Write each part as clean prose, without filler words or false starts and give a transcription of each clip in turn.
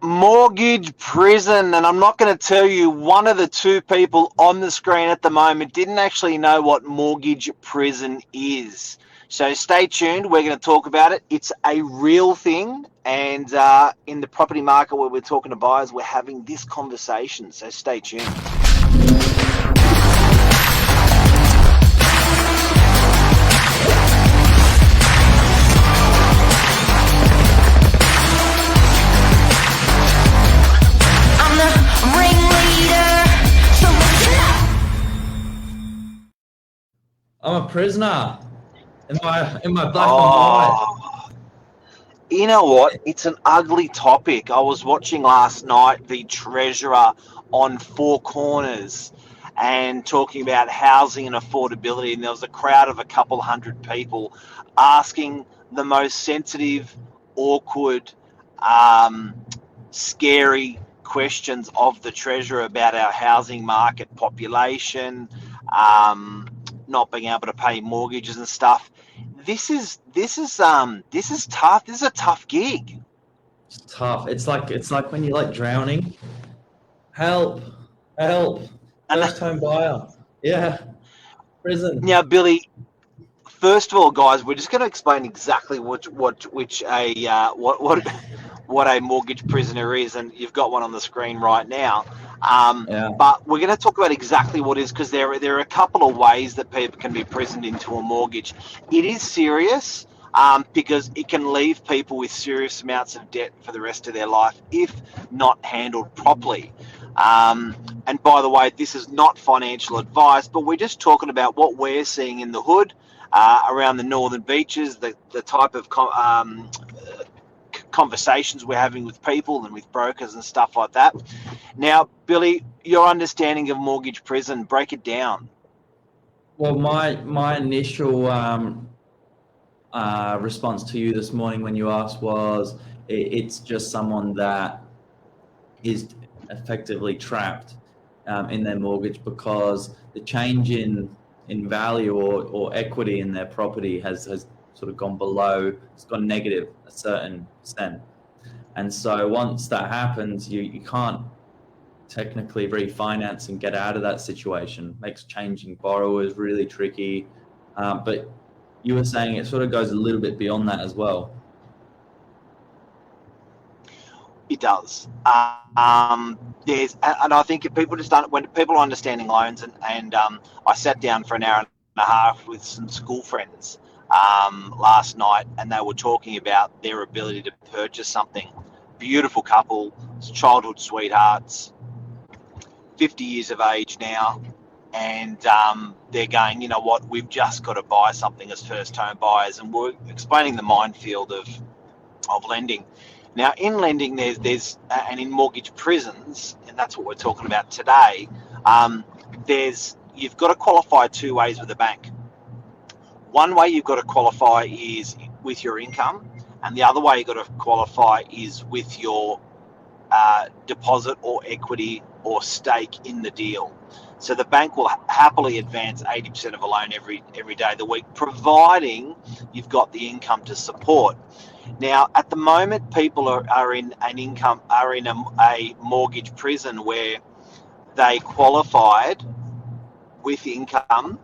Mortgage prison, and I'm not going to tell you, one of the two people on the screen at the moment didn't actually know what mortgage prison is. So stay tuned. We're going to talk about it. It's a real thing, and in the property market where we're talking to buyers, we're having this conversation. So stay tuned. I'm a prisoner in my black and white. You know what? It's an ugly topic. I was watching last night the Treasurer on Four Corners and talking about housing and affordability, and there was a crowd of a couple hundred people asking the most sensitive, awkward, scary questions of the Treasurer about our housing market, population, not being able to pay mortgages and stuff. This is tough. This is a tough gig. It's tough. It's like when you're like drowning. Help! First home buyer. Yeah. Prison. Now, Billy, first of all, guys, we're just going to explain exactly what a mortgage prisoner is, and you've got one on the screen right now. But we're going to talk about exactly what it is, because there are a couple of ways that people can be prisoned into a mortgage. It is serious because it can leave people with serious amounts of debt for the rest of their life if not handled properly. And by the way, this is not financial advice, but we're just talking about what we're seeing in the hood around the northern beaches, the type of conversations we're having with people and with brokers and stuff like that. Now, Billy, your understanding of mortgage prison, break it down. Well, my initial response to you this morning when you asked was it's just someone that is effectively trapped in their mortgage because the change in value or equity in their property has sort of gone below, it's gone negative a certain extent. And so once that happens, you can't technically refinance and get out of that situation. Makes changing borrowers really tricky. But you were saying it sort of goes a little bit beyond that as well. It does. And I think if people when people are understanding loans, and I sat down for an hour and a half with some school friends last night, and they were talking about their ability to purchase something. Beautiful couple, childhood sweethearts, 50 years of age now, and they're going, you know what, we've just got to buy something as first home buyers, and we're explaining the minefield of lending. Now, in lending, there's and in mortgage prisons, and that's what we're talking about today. You've got to qualify two ways with the bank. One way you've got to qualify is with your income, and the other way you've got to qualify is with your deposit or equity or stake in the deal. So the bank will happily advance 80% of a loan every day of the week, providing you've got the income to support. Now, at the moment, people are in a mortgage prison where they qualified with income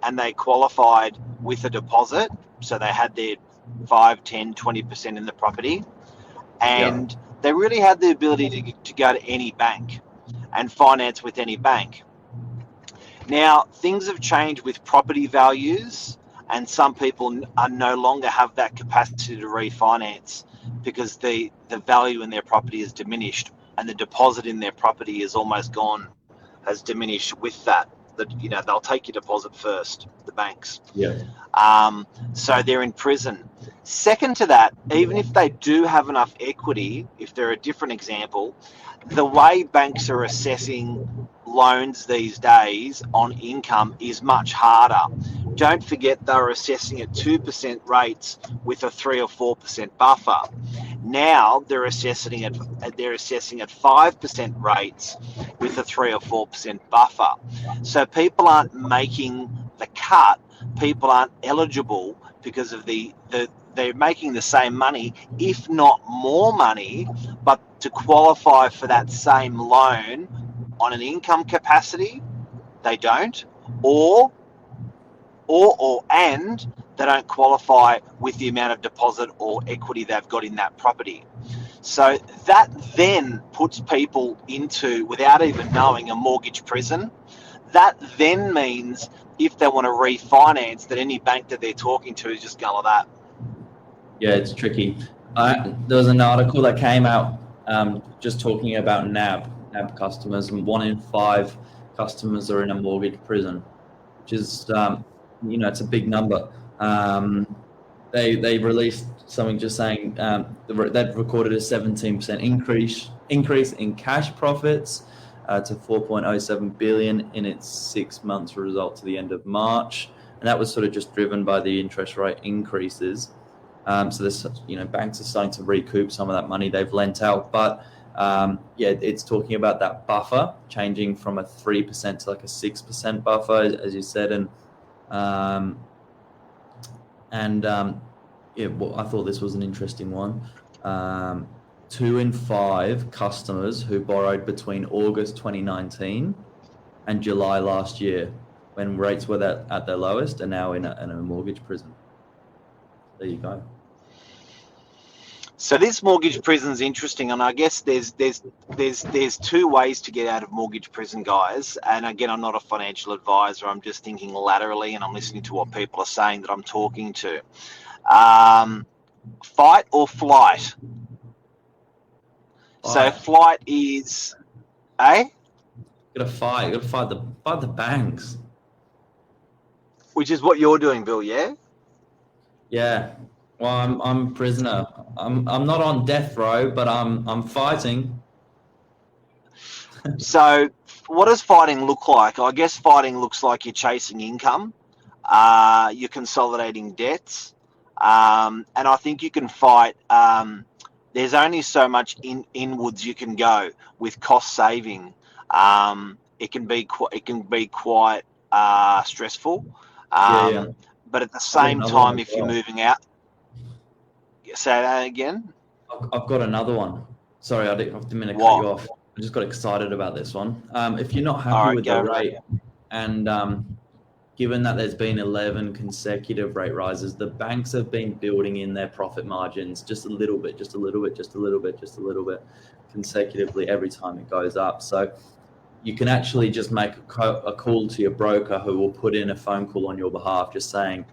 and they qualified with a deposit. So they had their 5, 10, 20% in the property, and they really had the ability to go to any bank and finance with any bank. Now, things have changed with property values, and some people are no longer have that capacity to refinance because the value in their property is diminished, and the deposit in their property is almost gone, has diminished with that. They'll take your deposit first, the banks. So they're in prison. Second to that, even if they do have enough equity, if they're a different example, the way banks are assessing loans these days on income is much harder. Don't forget they're assessing at 2% rates with a 3 or 4% buffer. Now they're assessing at 5% rates with a 3 or 4% buffer. So people aren't making the cut. People aren't eligible because of the they're making the same money, if not more money, but to qualify for that same loan on an income capacity, they don't, and they don't qualify with the amount of deposit or equity they've got in that property. So that then puts people into, without even knowing, a mortgage prison. That then means if they want to refinance, that any bank that they're talking to is just going like that. Yeah, it's tricky. There was an article that came out just talking about NAB customers, and 1 in 5 customers are in a mortgage prison, which is, it's a big number. They released something just saying they've recorded a 17% increase in cash profits to 4.07 billion in its 6 months result to the end of March, and that was sort of just driven by the interest rate increases. So this, banks are starting to recoup some of that money they've lent out, but it's talking about that buffer changing from a 3% to like a 6% buffer, as you said, I thought this was an interesting one. 2 in 5 customers who borrowed between August 2019 and July last year, when rates were at their lowest, are now in a mortgage prison. There you go. So this mortgage prison is interesting, and I guess there's 2 ways to get out of mortgage prison, guys. And again, I'm not a financial advisor. I'm just thinking laterally, and I'm listening to what people are saying that I'm talking to. Fight or flight. So flight is, You gotta fight the banks. Which is what you're doing, Bill. Yeah. Yeah. Well, I'm a prisoner. I'm not on death row, but I'm fighting. So, what does fighting look like? I guess fighting looks like you're chasing income, you're consolidating debts, and I think you can fight. There's only so much inwards you can go with cost saving. It can be quite stressful. But at the same time, if you're moving out. Say that again. I've got another one. Sorry, I didn't mean to cut you off. I just got excited about this one. If you're not happy with the rate, and given that there's been 11 consecutive rate rises, the banks have been building in their profit margins just a little bit, consecutively every time it goes up. So you can actually just make a call to your broker, who will put in a phone call on your behalf, just saying,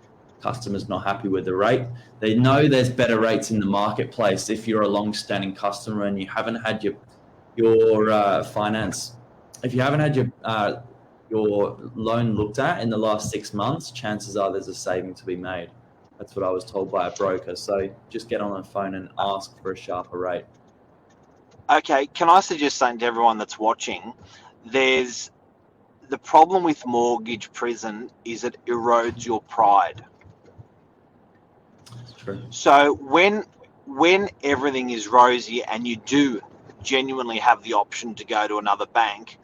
customers not happy with the rate. They know there's better rates in the marketplace if you're a long-standing customer and you haven't had your finance. If you haven't had your loan looked at in the last 6 months, chances are there's a saving to be made. That's what I was told by a broker. So just get on the phone and ask for a sharper rate. Okay, can I suggest something to everyone that's watching? There's the problem with mortgage prison is it erodes your pride. True. So when everything is rosy and you do genuinely have the option to go to another bank,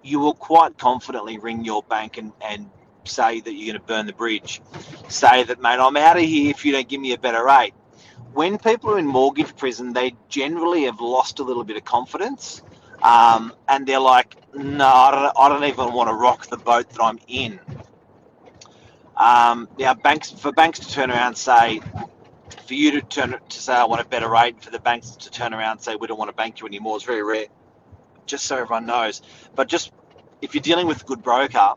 you will quite confidently ring your bank and say that you're going to burn the bridge. Say that, mate, I'm out of here if you don't give me a better rate. When people are in mortgage prison, they generally have lost a little bit of confidence, and they're like, no, I don't even want to rock the boat that I'm in. Now, banks to turn around and say, for you to say I want a better rate, for the banks to turn around and say we don't want to bank you anymore, is very rare. Just so everyone knows. But just if you're dealing with a good broker,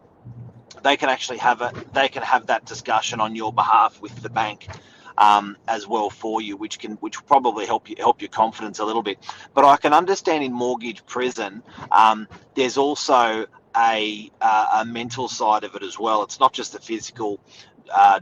they can actually have that discussion on your behalf with the bank as well for you, which will probably help your confidence a little bit. But I can understand in mortgage prison, there's also a mental side of it as well. It's not just the physical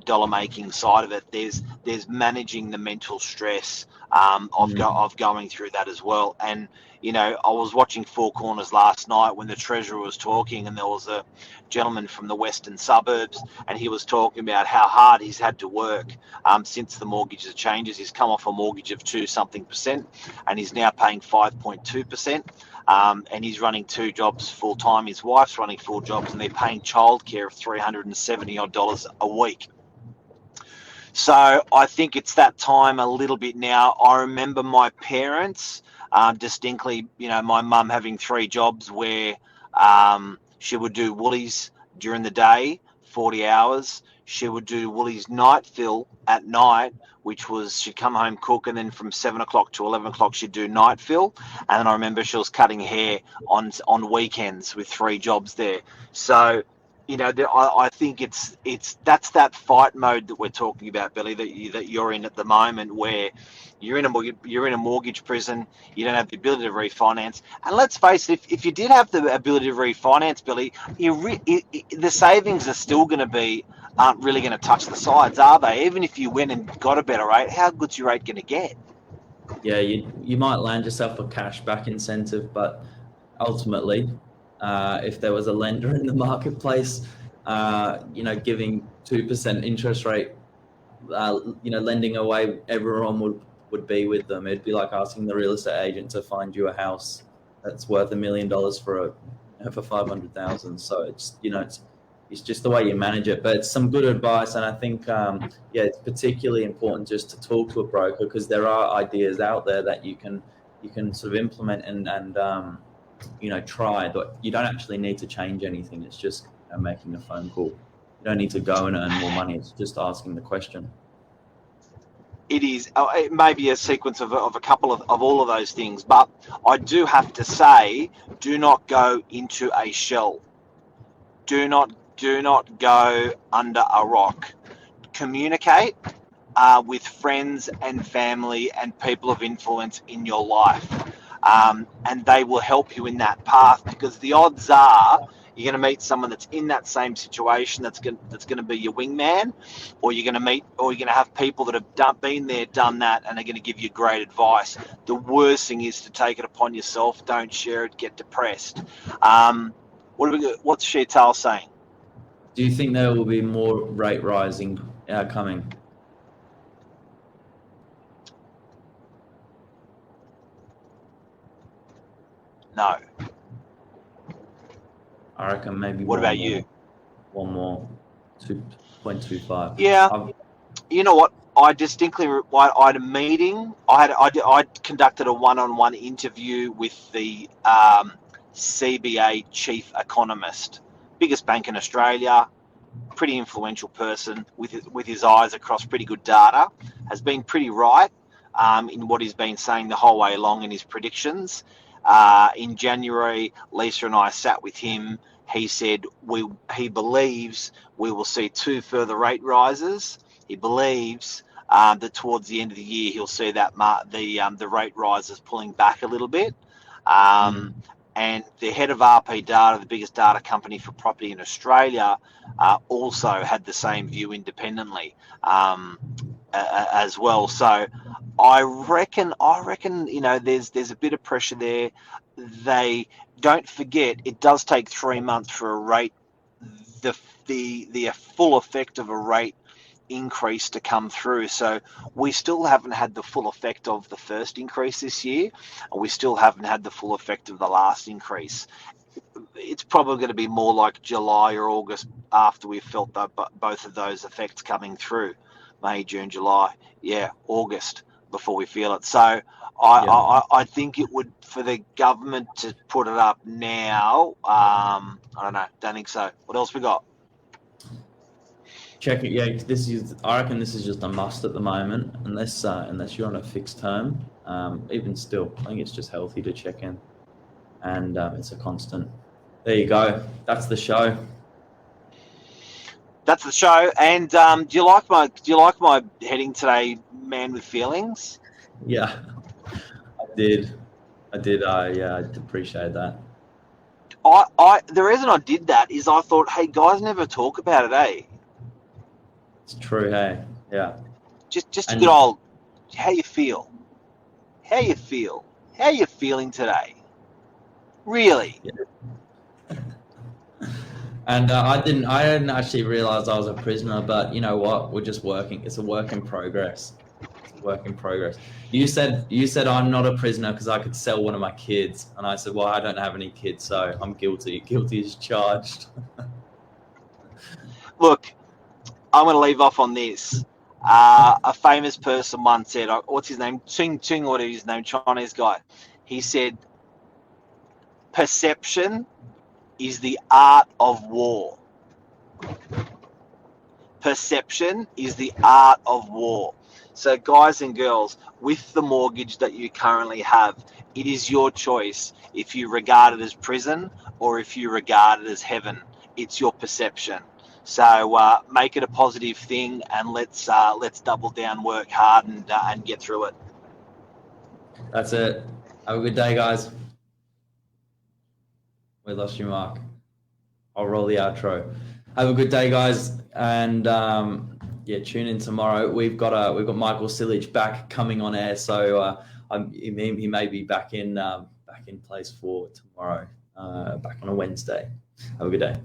dollar making side of it. There's managing the mental stress of going through that as well. And I was watching Four Corners last night when the Treasurer was talking, and there was a gentleman from the western suburbs, and he was talking about how hard he's had to work since the mortgage changes. He's come off a mortgage of 2-something%, and he's now paying 5.2%. And he's running 2 jobs full time. His wife's running 4 jobs, and they're paying childcare of $370 odd a week. So I think it's that time a little bit now. I remember my parents distinctly, my mum having 3 jobs where she would do Woolies during the day, 40 hours. She would do Woolies night fill at night, which was she'd come home, cook, and then from 7 o'clock to 11 o'clock she'd do night fill. And then I remember she was cutting hair on weekends with 3 jobs there. So I think it's that's that fight mode that we're talking about, Billy, that you're in at the moment, where you're in a mortgage prison. You don't have the ability to refinance. And let's face it, if you did have the ability to refinance, Billy, the savings are still going to aren't really going to touch the sides, are they? Even if you went and got a better rate, how good's your rate going to get? Yeah, you might land yourself a cash back incentive, but ultimately, if there was a lender in the marketplace, giving 2% interest rate, lending away, everyone would be with them. It'd be like asking the real estate agent to find you a house that's worth $1 million for 500,000. So it's just the way you manage it. But it's some good advice, and I think it's particularly important just to talk to a broker, because there are ideas out there that you can sort of implement and try, but you don't actually need to change anything. It's just making a phone call. You don't need to go and earn more money. It's just asking the question. It is. It may be a sequence of a couple of all of those things, but I do have to say, do not go into a shell. Do not go under a rock. Communicate with friends and family and people of influence in your life. And they will help you in that path, because the odds are you're going to meet someone that's in that same situation that's going to be your wingman, or you're going to have people that have been there, done that, and are going to give you great advice. The worst thing is to take it upon yourself. Don't share it. Get depressed. What's Sheetal saying? Do you think there will be more rate rising coming? No. I reckon maybe. What about you? One more, 2.25. Yeah. You know what? I had a meeting. I conducted a one-on-one interview with the CBA chief economist, biggest bank in Australia, pretty influential person with his eyes across pretty good data, has been pretty right in what he's been saying the whole way along in his predictions. In January, Lisa and I sat with him. He said he believes we will see 2 further rate rises. He believes that towards the end of the year he'll see that the rate rises pulling back a little bit. And the head of RP Data, the biggest data company for property in Australia, also had the same view independently as well. So I reckon, there's a bit of pressure there. They don't forget, it does take 3 months for a rate, the full effect of a rate increase to come through. So we still haven't had the full effect of the first increase this year, and we still haven't had the full effect of the last increase. It's probably going to be more like July or August after we've felt both of those effects coming through. May, June, July, August before we feel it. So I think it would, for the government to put it up now, I don't know, don't think so. What else we got? Check it. Yeah, I reckon this is just a must at the moment, unless you're on a fixed term. Even still, I think it's just healthy to check in, and it's a constant. There you go. That's the show. That's the show. And do you like my heading today, Man with Feelings? Yeah, I did. I appreciate that. The reason I did that is I thought, hey, guys never talk about it, eh? It's true, hey. Yeah. Just a good old, how you feel? How you feeling today? Really? Yeah. And I didn't actually realize I was a prisoner, but you know what? We're just working. It's a work in progress. You said I'm not a prisoner because I could sell one of my kids, and I said, well, I don't have any kids, so I'm guilty. Guilty is charged. Look, I'm going to leave off on this. A famous person once said, what's his name? Ching Ching, or whatever his name, Chinese guy. He said, perception is the art of war. Perception is the art of war. So guys and girls, with the mortgage that you currently have, it is your choice if you regard it as prison or if you regard it as heaven. It's your perception. So make it a positive thing, and let's double down, work hard, and get through it. That's it. Have a good day, guys. We lost you, Mark. I'll roll the outro. Have a good day, guys, and tune in tomorrow. We've got Michael Sillage back coming on air, so he may be back in place for tomorrow, back on a Wednesday. Have a good day.